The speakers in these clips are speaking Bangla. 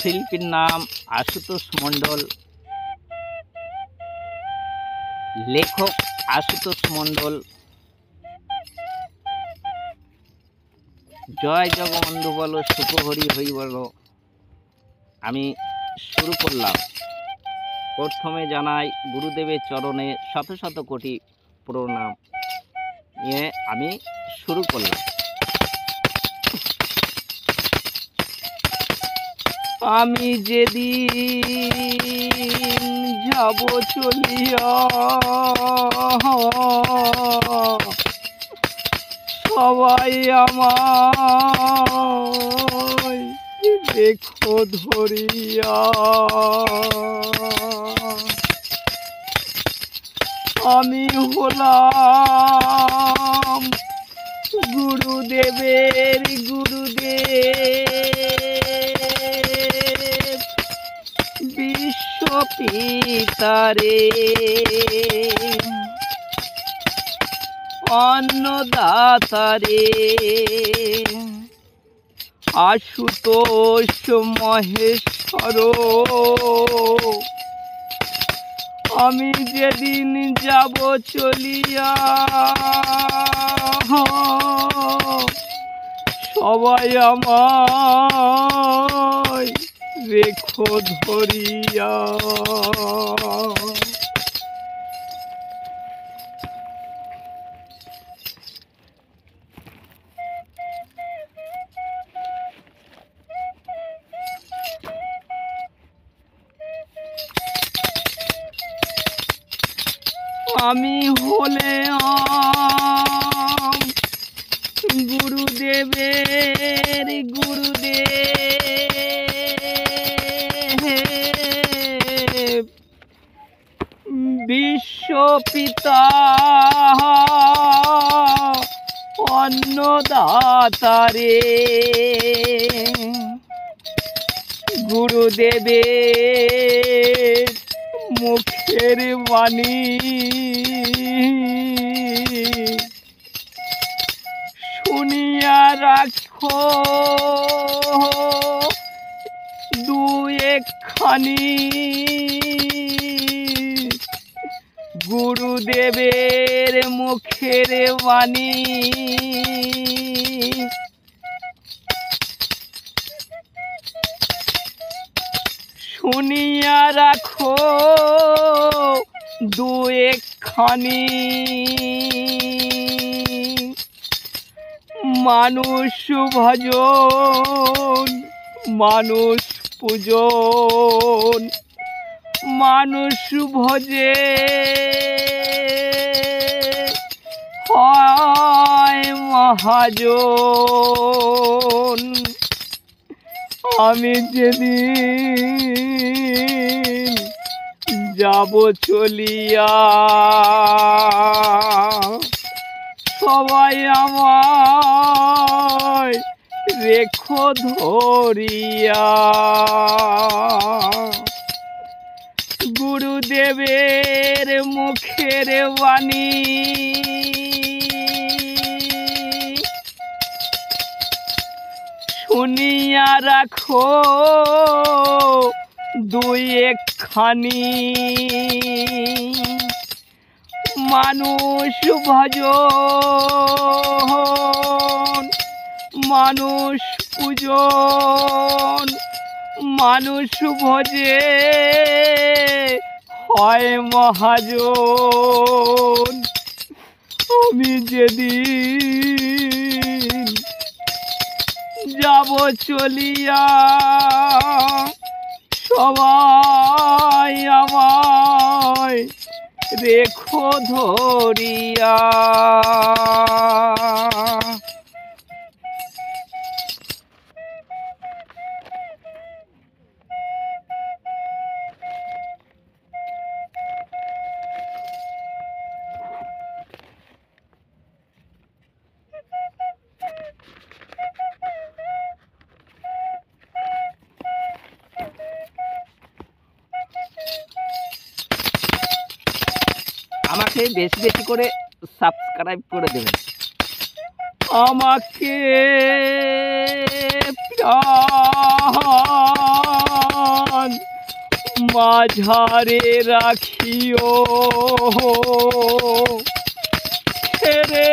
শিল্পীর নাম আশুতোষ মণ্ডল, লেখক আশুতোষ মণ্ডল। জয় জগবন্ধু বলো, সুখ হরি হরি বলো। আমি শুরু করলাম। প্রথমে জানাই গুরুদেবের চরণে শত শত কোটি প্রণাম নিয়ে আমি শুরু করলাম। আমি যেদিন যাব চলিয়া, সবাই আমায় দেখো ধরিয়া। আমি হলাম গুরুদেবের গুরুদেব, বিশ্বপিতারে অন্নদাতারে, আশুতোষ মহেশ্বর। আমি যেদিন যাব চলিয়া, সবাই আমায় রেখো ধরিয়া। আমি হলাম গুরুদেবের গুরুদেব, বিশ্বপিতা অন্নদাতারে। গুরুদেবের মুখের বাণী শুনিয়া রাখো দু একখানি। গুরুদেবের মুখের বাণী শুনিয়া রাখো দু একখানি। মানুষ ভজন, মানুষ পূজন, মানুষ ভজে হয় মহাজন। আমি যেদিন যাব চলিয়া, সবাই আমায় রেখো ধরিয়া। গুরুদেবের মুখের বাণী শুনিয়া রাখো দুই একখানি। মানুষ ভজন, মানুষ পূজন, মানুষ ভজে হয় মহাজন। আমি যেদিন যাব চলিয়া, সবাই আমায় রেখো ধরিয়া। আমাকে বেশি বেশি করে সাবস্ক্রাইব করে দেবেন। আমাকে প্রাণ মাঝারে রাখিও, ছেড়ে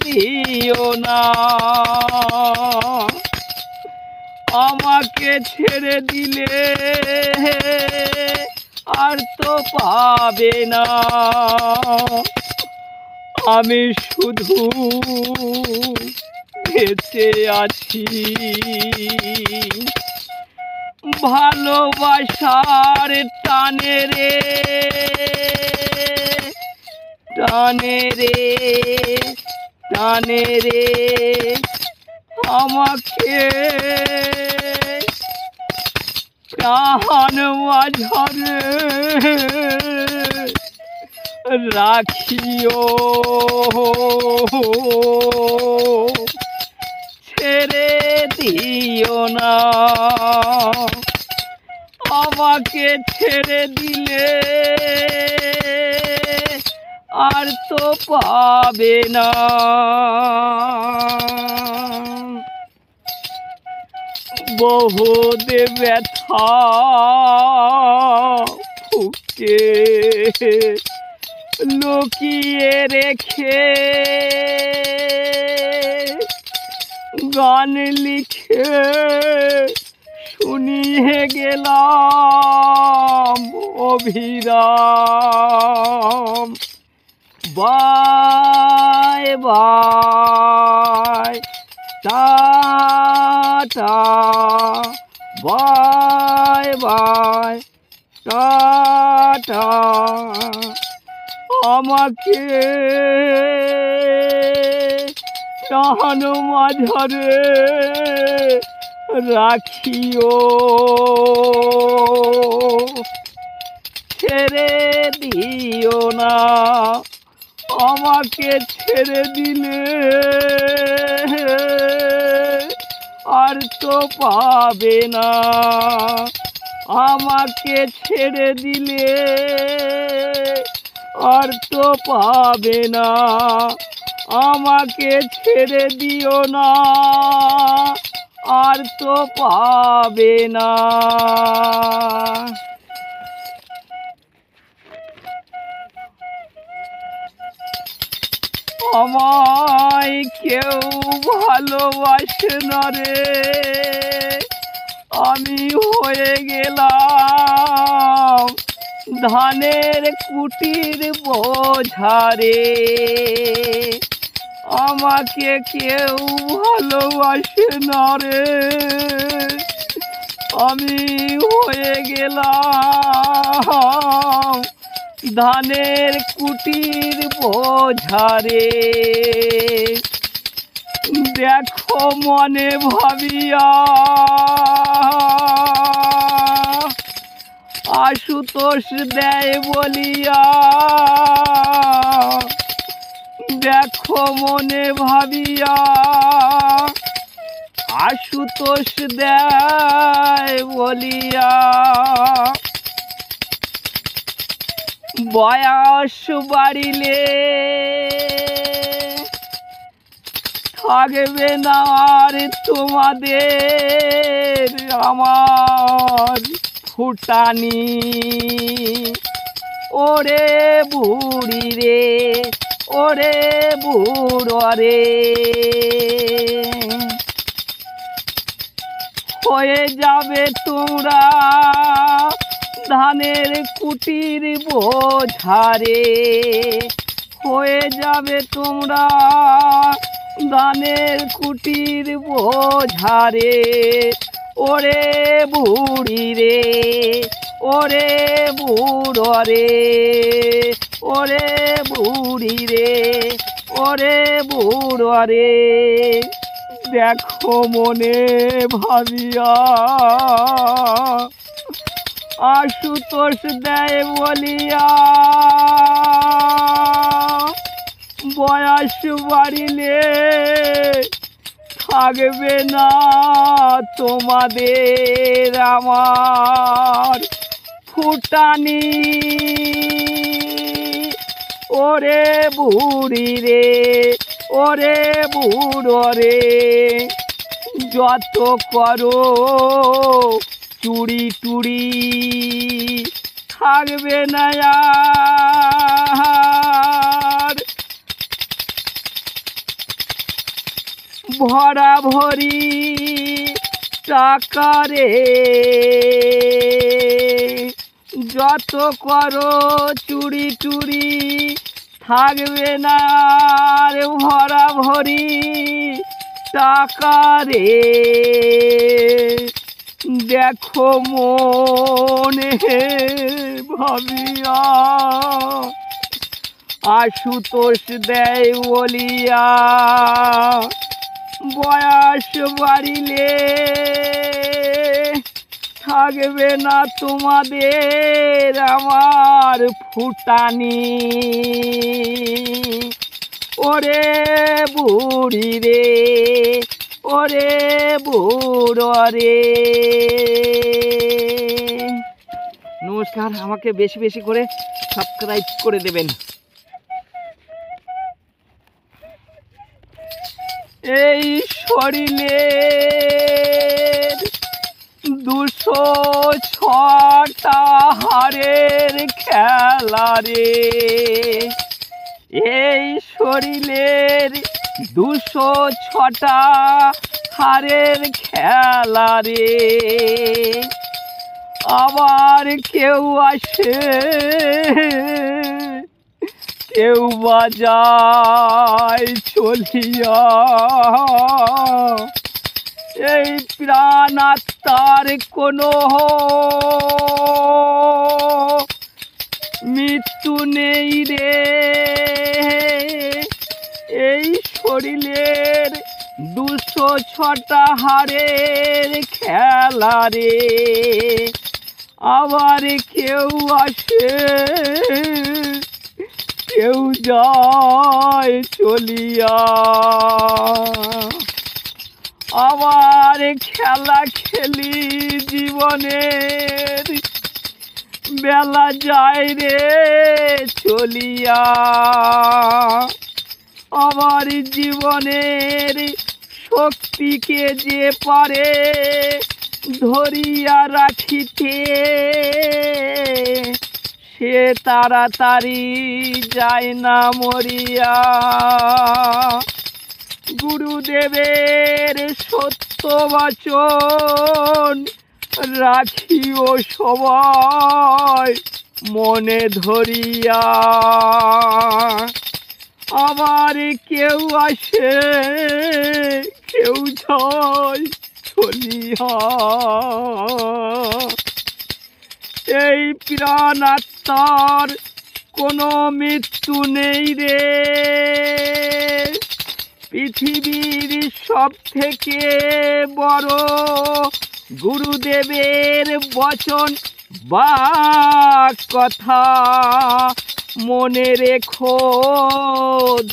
দিও না। আমাকে ছেড়ে দিলে আর তো পাবে না। আমি শুধু বেঁচে আছি ভালোবাসার টানে রে, টানে রে, টানে রে। আমাকে প্রাণ মাঝারে রাখিও, ছেড়ে দিও না। আমাকে ছেড়ে দিলে আর তো পাবে না। বহুত ব্যথা বুকে লুকিয়ে রেখে গান লিখে শুনিয়ে গেলাম Abhiram. Bye bye, tata, bye bye, tata. আমাকে প্রাণ মাঝারে রাখিও, ছেড়ে দিও না। আমাকে ছেড়ে দিলে আর তো পাবে না। আমাকে ছেড়ে দিলে আর তো পাবে না। আমাকে ছেড়ে দিও না আর তো পাবে না। আমায় কেউ ভালোবাসে না রে, আমি হয়ে গেলাম ধানের কুটির বোঝারে। আমাকে কেউ ভালোবাসে না রে, আমি হয়ে গেলাম ধানের কুটির বোঝারে। দেখো মনে ভাবিয়া আশুতোষ দেয় বলিয়া, দেখো মনে ভাবিয়া আশুতোষ দেয় বলিয়া। বয়স বাড়িলে থাকবে না আর তোমাদের আমার ফুটানি। ওরে বুড়ি রে, ওরে বুড়ো রে, হয়ে যাবে তোমরা ধানের কুটির বোঝারে। হয়ে যাবে তোমরা ধানের কুটির বোঝারে। ওরে বুড়ি রে, ওরে বুড়ো রে, ওরে বুড়ি রে, ওরে বুড়ো রে। দেখো মনে ভাবিয়া আশুতোষ দেয় বলিয়া, বয়স বাড়িলে থাকবে না তোমাদের আমার ফুটানি। ওরে বুড়ি রে, ওরে বুড়ো রে, যত করো চুরি টুরি থাকবে না আর ভরা ভরি টাকা রে, যত করো চুরি টুরি থাকবে না আর ভরা ভরি টাকা রে। দেখো মনে ভাবিয়া আশুতোষ দেয় বলিয়া বয়স বাড়িলে থাকবে না তোমাদের আমার ফুটানি। ওরে বুড়ি রে, ওরে বুড়ো রে। নমস্কার, আমাকে বেশি বেশি করে সাবস্ক্রাইব করে দেবেন। এই শরীরের 206টা হাড়ের খেলা রে, এই শরীরের 206টা হাড়ের খেলা রে। আবার কেউ আসে কেউ বাজায় চলিয়া, এই প্রাণ আত্মার কোনো মৃত্যু নেই রে। এই শরীরের 206টা হাড়ের খেলা রে। আবার কেউ আসে কেউ যায় চলিয়া, আবার খেলা খেলি জীবনের বেলা যায় রে চলিয়া। আমার জীবনের শক্তিকে যে পারে ধরিয়া রাখিতে সে তাড়াতাড়ি যায় না মরিয়া। গুরুদেবের সত্য বচন রাখিও সবাই মনে ধরিয়া। আবার কেউ আসে কেউ যায় চলিয়া, এই প্রাণ আত্মার কোনো মৃত্যু নেই রে। পৃথিবীর সব থেকে বড় গুরুদেবের বচন বা কথা মনে রেখো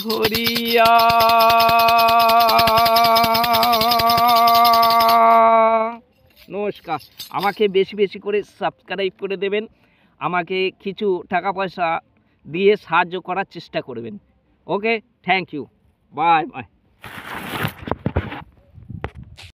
ধরিয়া। নমস্কার, আমাকে বেশি বেশি করে সাবস্ক্রাইব করে দেবেন। আমাকে কিছু টাকা পয়সা দিয়ে সাহায্য করার চেষ্টা করবেন। ওকে, থ্যাংক ইউ, বাই বাই।